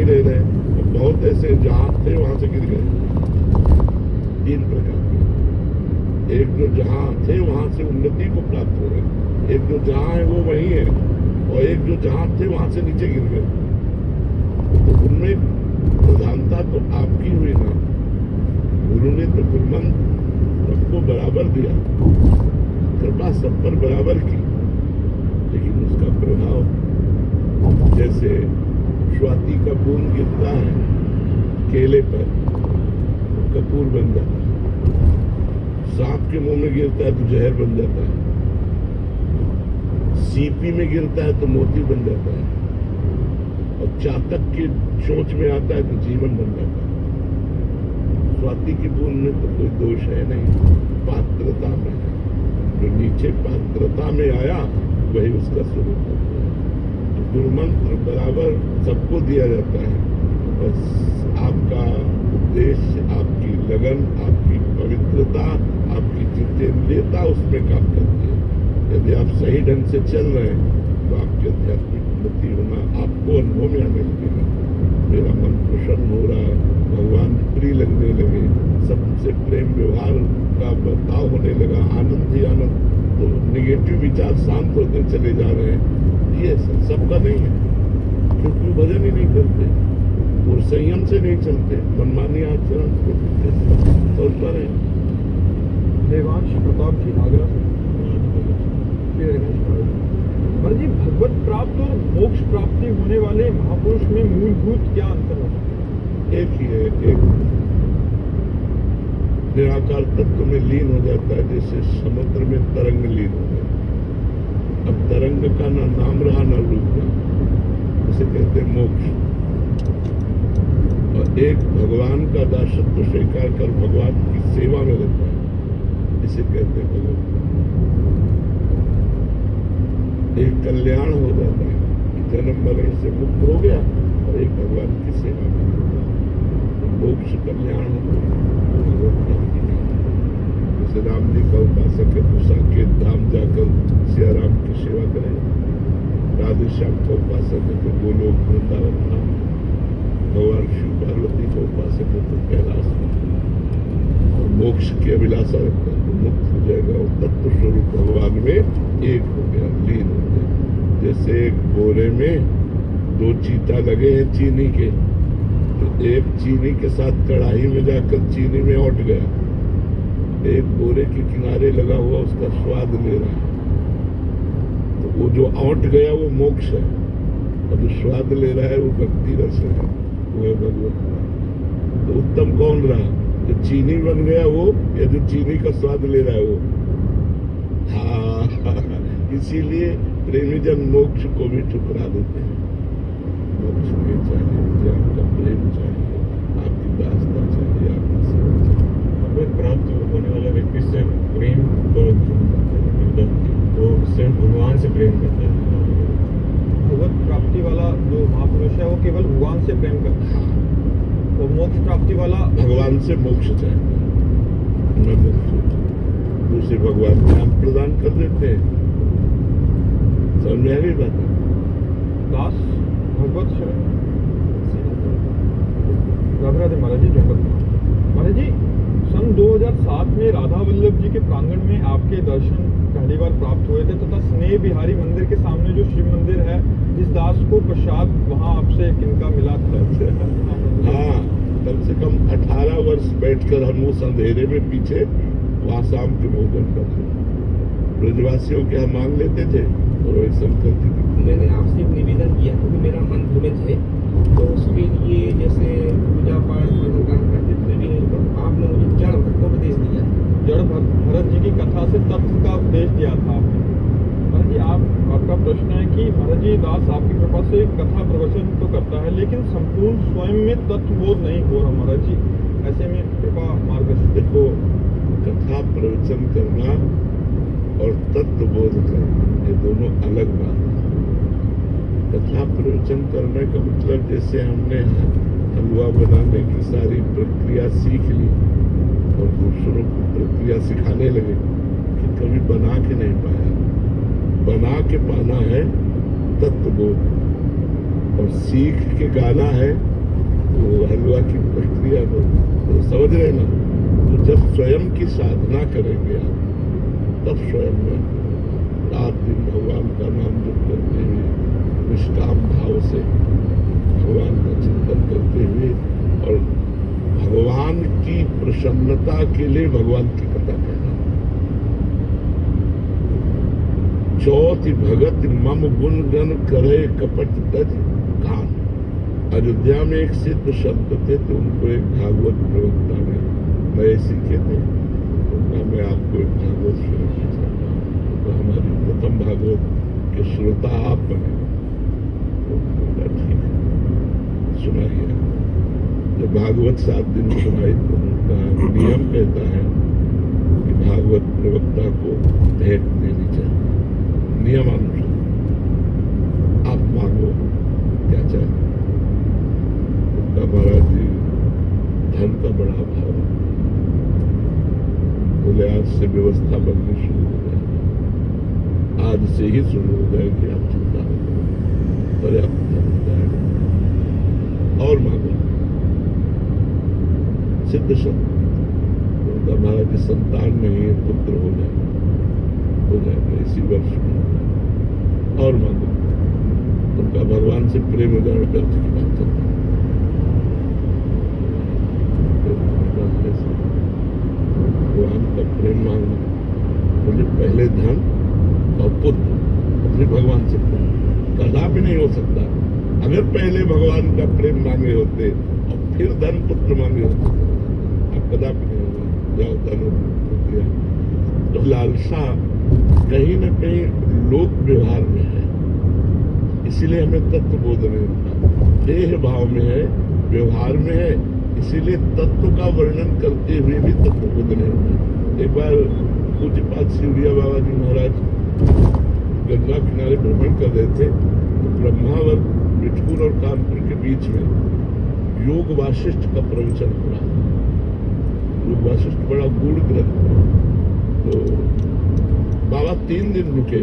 नहीं रह रहे, और बहुत ऐसे जहां थे वहां से गिर गए। 3 प्रकार के, एक जो जहां थे वहां से उन्नति को प्राप्त हो रहे, एक जो जहां है वो वही है, और एक जो जहां थे वहां से नीचे गिर गए। तो उनमें प्रधानता तो आपकी हुई ना, गुरु ने तो गुरुमंत्र सबको बराबर दिया, कृपा सब पर बराबर की, लेकिन उसका प्रभाव जैसे स्वाति का बूंद गिरता है केले पर तो कपूर बन जाता है, सांप के मुंह में गिरता है तो जहर बन जाता है, सीपी में गिरता है तो मोती बन जाता है, और चातक के चोंच में आता है तो जीवन बन जाता है। स्वाति की बूंद में तो कोई दोष है नहीं, पात्रता में है। जो नीचे पात्रता में आया वही उसका स्वरूप है। तो गुरुमंत्र बराबर सबको दिया जाता है, बस आपका उद्देश्य, आपकी लगन, आपकी पवित्रता, आपकी जितेंद्रियता उसमें काम करती है। यदि आप सही ढंग से चल रहे हैं तो आपकी आध्यात्मिक उन्नति होना आपको अनुभव में आने लगेगा। मेरा मन प्रसन्न हो रहा, भगवान प्रिय लगने लगे, सबसे प्रेम व्यवहार का बर्ताव होने लगा, आनंद ही आनंद, तो निगेटिव विचार शांत होते चले जा रहे हैं। ये सबका नहीं है, क्योंकि वो भजन ही नहीं करते और संयम से नहीं चलते, मनमानी आचरण सोच पा रहे हैं। देवांश प्रताप जी आगरा से जी, भगवत प्राप्त और मोक्ष प्राप्ति होने वाले महापुरुष में मूलभूत क्या अंतर होता है? एक ही है, एक निराकार तत्व में लीन हो जाता है, जैसे समुद्र में तरंग लीन हो जाता है। अब तरंग का ना नाम रहा ना रूप रहा, उसे कहते हैं मोक्ष। और एक भगवान का दासत्व स्वीकार कर भगवान की सेवा में रहता है, इसे कहते हैं भगवान। एक कल्याण हो जाता है, जन्म मरण से मुक्त हो गया, और एक भगवान की सेवा में रहता है। मोक्ष कल्याण होता है, भगवत प्राप्ति नहीं। जैसे राम जी का उपासक है तो साकेत धाम जाकर सिया राम की सेवा करें, राधे श्याम का उपासक है तो गोलोक वृंदावन धाम, भगवान शिव पार्वती का उपासक है तो कैलाश में, और मोक्ष की अभिलाषा रखता है तो मुक्त हो जाएगा, और तत्व स्वरूप भगवान में एक हो गया, लीन हो गया। जैसे एक बोरे में 2 चीटा लगे हैं चीनी के, तो एक चीनी के साथ कढ़ाई में जाकर चीनी में औट गया, एक बोरे के किनारे लगा हुआ उसका स्वाद ले रहा है। तो वो जो औट गया वो मोक्ष है, और जो स्वाद ले रहा है वो भक्ति रस है, वो है भगवत। तो उत्तम कौन रहा, जो चीनी बन गया वो, या जो चीनी का स्वाद ले रहा है वो? हाँ, इसीलिए प्रेमी जन मोक्ष को भी ठुकरा देते हैं। मोक्ष नहीं चाहिए मुझे, आपका प्रेम चाहिए, आपकी दास्ता चाहिए, आपकी सेवा चाहिए। भगवत प्राप्त होने वाला व्यक्ति से प्रेम तो सिर्फ भगवान से प्रेम करता है। भगवत प्राप्ति वाला जो महापुरुष है वो केवल भगवान से प्रेम करता है, और मोक्ष प्राप्ति वाला भगवान से मोक्ष चाहता है, मैं मुक्त हूँ, दूसरे भगवान ज्ञान प्रदान कर देते हैं। समझ में आ गई बात? दास भगवत शरण राधे महाराज जी। महाराज जी, सन 2007 में राधा वल्लभ जी के प्रांगण में आपके दर्शन पहली बार प्राप्त हुए थे, तथा स्नेह बिहारी मंदिर के सामने जो शिव मंदिर है, इस दास को प्रसाद वहाँ आपसे किनका मिला था? हाँ, कम से कम 18 वर्ष बैठकर हम उस अंधेरे में पीछे वहाँ शाम के भोजन करते थे। ब्रजवासियों के यहाँ मांग लेते थे, और वही शंकर जी की। मैंने आपसे निवेदन किया क्योंकि मेरा मन भ्रमित है, तो उसके लिए जैसे पूजा पाठ काम करते थे, आपने मुझे जड़ भक्तोपदेश दिया। जड़ भरत जी की कथा से तत्व का उपदेश दिया था आपने। महाराज जी, आपका प्रश्न है कि महाराज जी, दास आपकी कृपा से कथा प्रवचन तो करता है, लेकिन संपूर्ण स्वयं में तत्वबोध नहीं हो रहा। महाराज जी, ऐसे में कृपा मार्गदर्शन। देखो, कथा प्रवचन करना और तत्वबोध करना ये दोनों अलग बात है। कथा प्रवचन करने का मतलब जैसे हमने हलवा बनाने की सारी प्रक्रिया सीख ली और दूसरों को प्रक्रिया सिखाने लगे, कि कभी बना के नहीं पाया। बना के पाना है तत्वबोध, और सीख के गाना है वो हलवा की प्रक्रिया तो समझ रहे ना। तो जब स्वयं की साधना करेंगे आप तब स्वयं में रात दिन भगवान का नाम जप करते हुए निष्काम भाव से भगवान का चिंतन करते हुए और भगवान की प्रसन्नता के लिए भगवान की कथा कहना। चौथी भगत मम गुण गण करे कपट तज कान। अयोध्या में एक सिद्ध संत थे तो उनको एक भागवत प्रवक्ता ने नए सीखे थे, उनका मैं आपको एक भागवत सुनाना चाहता हूँ। तो हमारी प्रथम भागवत के श्रोता आप बने तो ठीक है सुनाइए। जब भागवत 7 दिन सुनाई तो उनका नियम कहता है कि भागवत प्रवक्ता को भेंट देनी चाहिए नियमानुसार। आप मांगो क्या चाहिए। उनका महाराज जी धन का बड़ा अभाव है, बोले आज से व्यवस्था बननी शुरू हो जाएगी, आज से ही शुरू हो जाएगी, आप चिंता न करो, पर्याप्त धन हो जाएगा। और मांगो। सिद्ध संत उनका महाराज संतान नहीं है, पुत्र हो जाएगा इसी वर्ष में। और मांगो। उनका भगवान से प्रेम हो जाए व्यर्थ की बात करता है। भगवान का प्रेम मांगना बोले पहले धन और पुत्र और फिर भगवान से प्रेम कदापि नहीं हो सकता। अगर पहले भगवान का प्रेम मांगे होते और फिर धन पुत्र मांगे होते अब कदापि नहीं होगा। जाओ धन दिया। तो लालसा कहीं न कहीं लोक व्यवहार में है, इसीलिए हमें तत्व बोध नहीं होता। देह भाव में है, व्यवहार में है, इसीलिए तत्व का वर्णन करते हुए भी तत्व बोध नहीं होता। एक बार पूज्यपाद शिवड़िया बाबा जी महाराज गंगा किनारे भ्रमण कर रहे थे तो ब्रह्मावर बिठपुर और कानपुर के बीच में योग वाशिष्ठ का प्रवचन हो रहा। योग वाशिष्ठ बड़ा गूढ़ ग्रंथ है। तो बाबा 3 दिन रुके,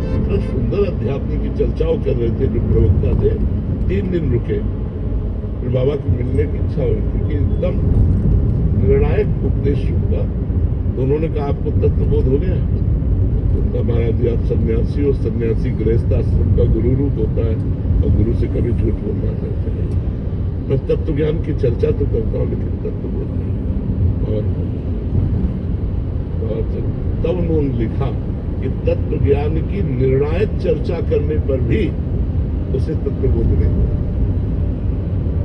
इतना सुंदर अध्यात्म की चर्चाओं कर रहे थे जो प्रवक्ता थे। 3 दिन रुके, फिर बाबा को मिलने की इच्छा हुई क्योंकि एकदम निर्णायक उपदेश उनका। तो उन्होंने कहा आपको तत्वबोध हो गया। उनका महाराज आप सन्यासी और सन्यासी गृहस्थ आश्रम का गुरु रूप होता है और गुरु से कभी झूठ बोलना नहीं चाहिए। मैं तत्व ज्ञान की चर्चा तो करता हूँ लेकिन तत्वबोध नहीं। और तब उन्होंने लिखा कि तत्व ज्ञान की निर्णायक चर्चा करने पर भी उसे तत्वबोध नहीं हुआ।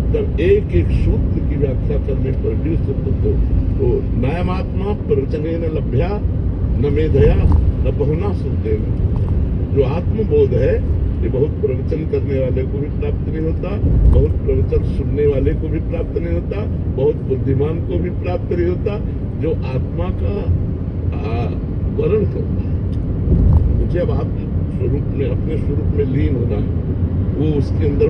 तब एक एक सूत्र की व्याख्या करने पर भी उसे तो नयमात्मा प्रवचने न लभ्या न मेधया न बहुना सुनते। जो आत्मबोध है ये बहुत प्रवचन करने वाले को भी प्राप्त नहीं होता, बहुत प्रवचन सुनने वाले को भी प्राप्त नहीं होता, बहुत बुद्धिमान को भी प्राप्त नहीं होता। जो आत्मा का वर्ण करता है, मुझे अब आप स्वरूप में अपने स्वरूप में लीन होना है, वो उसके अंदर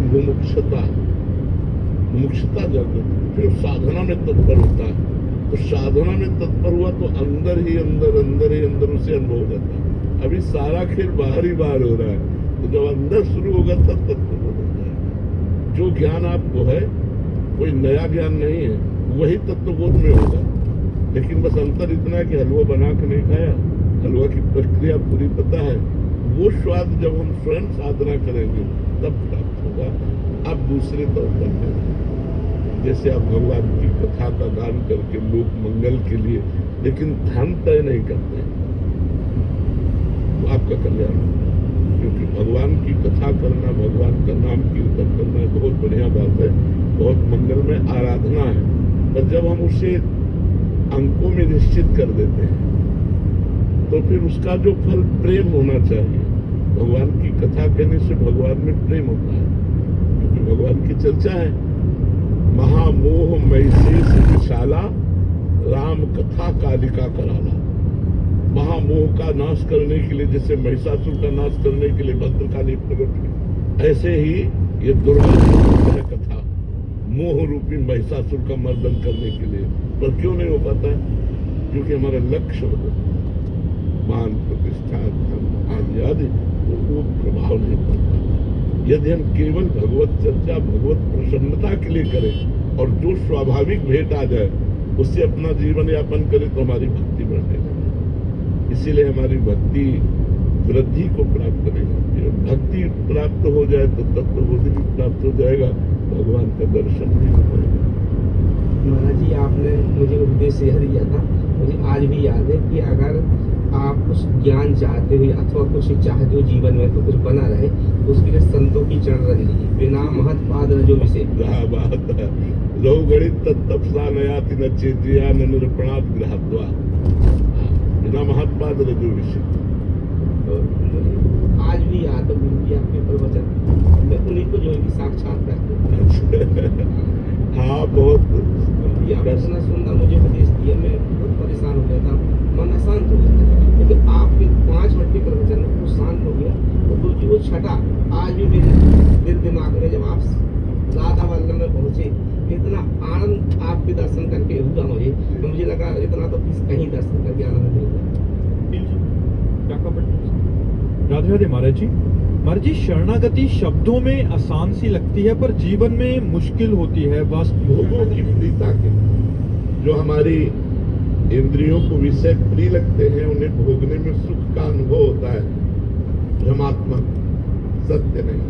मुमुक्षता जागृत, फिर साधना में तत्पर होता है। तो साधना में तत्पर हुआ तो अंदर ही अंदर उसे अनुभव हो जाता है। अभी सारा खेल बाहर ही बाहर हो रहा है, तो जब अंदर शुरू होगा तब तत्वबोध हो जाएगा। जो ज्ञान आपको है कोई नया ज्ञान नहीं है, वही तत्वबोध में होगा। लेकिन बस अंतर इतना है कि हलवा बना के नहीं खाया, हलवा की प्रक्रिया पूरी पता है। वो स्वाद जब हम स्वयं साधना करेंगे तब प्राप्त होगा। अब दूसरे तौर पर जैसे आप भगवान की कथा का गान करके लोक मंगल के लिए, लेकिन धन तय नहीं करते तो आपका कल्याण होगा। क्योंकि भगवान की कथा करना, भगवान का नाम कीर्तन करना बहुत बढ़िया बात है, बहुत मंगल में आराधना है। पर जब हम उसे अंकों में निश्चित कर देते हैं तो फिर उसका जो फल प्रेम होना चाहिए। भगवान की कथा कहने से भगवान में प्रेम होता है, क्योंकि भगवान की चर्चा है। महामोह मैशेष विशाला राम कथा कालिका कराला। महामोह का नाश करने के लिए, जैसे महिषासुर का नाश करने के लिए भद्रकाली प्रकट हुई, ऐसे ही ये दुर्गा कथा मोह रूपी महिषासुर का मर्दन करने के लिए। पर क्यों नहीं हो पाता है? क्योंकि हमारा लक्ष्य मान प्रतिष्ठा धन आदि आदि वो प्रभाव नहीं पड़ता। यदि हम केवल भगवत चर्चा, भगवत प्रसन्नता के लिए करें और जो स्वाभाविक भेंट आ जाए उससे अपना जीवन यापन करें तो हमारी भक्ति बढ़ने लगेगी। इसीलिए हमारी भक्ति वृद्धि को प्राप्त नहीं होती है। भक्ति प्राप्त हो जाए तो तत्वबोधि भी प्राप्त हो जाएगा, भगवान का दर्शन भी हो जाएगा। महाराज जी, आपने मुझे उपदेश यह दिया था, मुझे आज भी याद है कि अगर आप कुछ ज्ञान चाहते हो अथवा कुछ चाहते हो जीवन में तो कुछ बना रहे, उसके लिए संतों की चरण रख लीजिए। बिना महत्पाद रजो विषय बात है लघु गणित तत्तपसा नयाति न चेतिया न निरूपणात् गृहत्वा, बिना महत्पाद रजो विषय। और मुझे आज भी याद है गुरु जी आपके प्रवचन, मैं उन्हीं को जो है कि साक्षात करते हाँ, बहुत आपने इतना सुंदर मुझे उपदेश दिया, मैं बहुत परेशान हो गया था, मन अशांत हो गया था, लेकिन आपके 5 मिनट के प्रवचन में वो शांत हो गया। तो गुरु जी वो छठा आज भी मेरे दिल दिमाग में, जब आप राधा वल्लभ में पहुंचे, इतना आनंद आपके दर्शन करके हुआ मुझे, तो मुझे लगा इतना तो कहीं दर्शन करके आनंद नहीं हुआ। राधे राधे महाराज जी। महाराज जी, शरणागति शब्दों में आसान सी लगती है पर जीवन में मुश्किल होती है। भोगों की प्रियता के जो हमारी इंद्रियों को विषय प्रिय लगते हैं, उन्हें भोगने में सुख का अनुभव होता है। भ्रमात्मक, सत्य नहीं,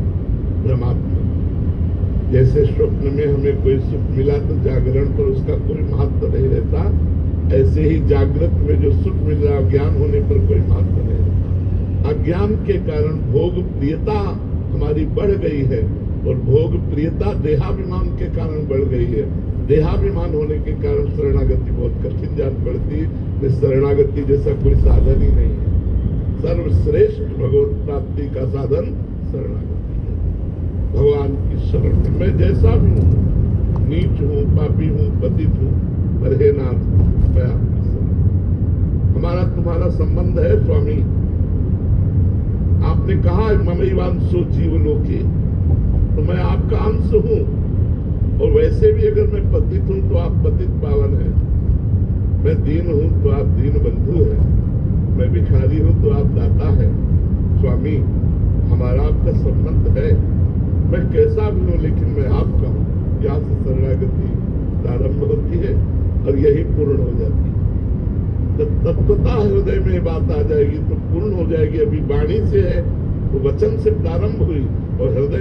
भ्रमात्मक। जैसे स्वप्न में हमें कोई सुख मिला तो जागरण पर उसका कोई महत्व नहीं रहता, ऐसे ही जागृत में जो सुख मिल रहा ज्ञान होने पर कोई महत्व नहीं रहता। अज्ञान के कारण भोग प्रियता हमारी बढ़ गई है और भोग प्रियता देहाभिमान के कारण बढ़ गई है। देहाभिमान होने के कारण शरणागति बहुत कठिन जान पड़ती है। शरणागति जैसा कोई साधन ही नहीं है। सर्वश्रेष्ठ भगवत प्राप्ति का साधन शरणागति है। भगवान की शरण में मैं जैसा भी हूँ, नीच हूँ, पापी हूँ, पतित हूँ, पर हे नाथ मैं आपकी शरण। हमारा तुम्हारा संबंध है स्वामी। आपने कहा ममैवांशो जीवलोके, तो मैं आपका अंश हूं। और वैसे भी अगर मैं पतित हूं तो आप पतित पावन हैं, मैं दीन हूं तो आप दीन बंधु हैं, मैं भिखारी हूं तो आप दाता हैं। स्वामी, हमारा आपका संबंध है। मैं कैसा भी हूं लेकिन मैं आपका हूं। यहाँ से शरणागति प्रारंभ होती है और यही पूर्ण हो जाती है। जब तत्वता हृदय में बात आ जाएगी तो पूर्ण हो जाएगी। अभी वाणी से है तो वचन से प्रारंभ हुई और हृदय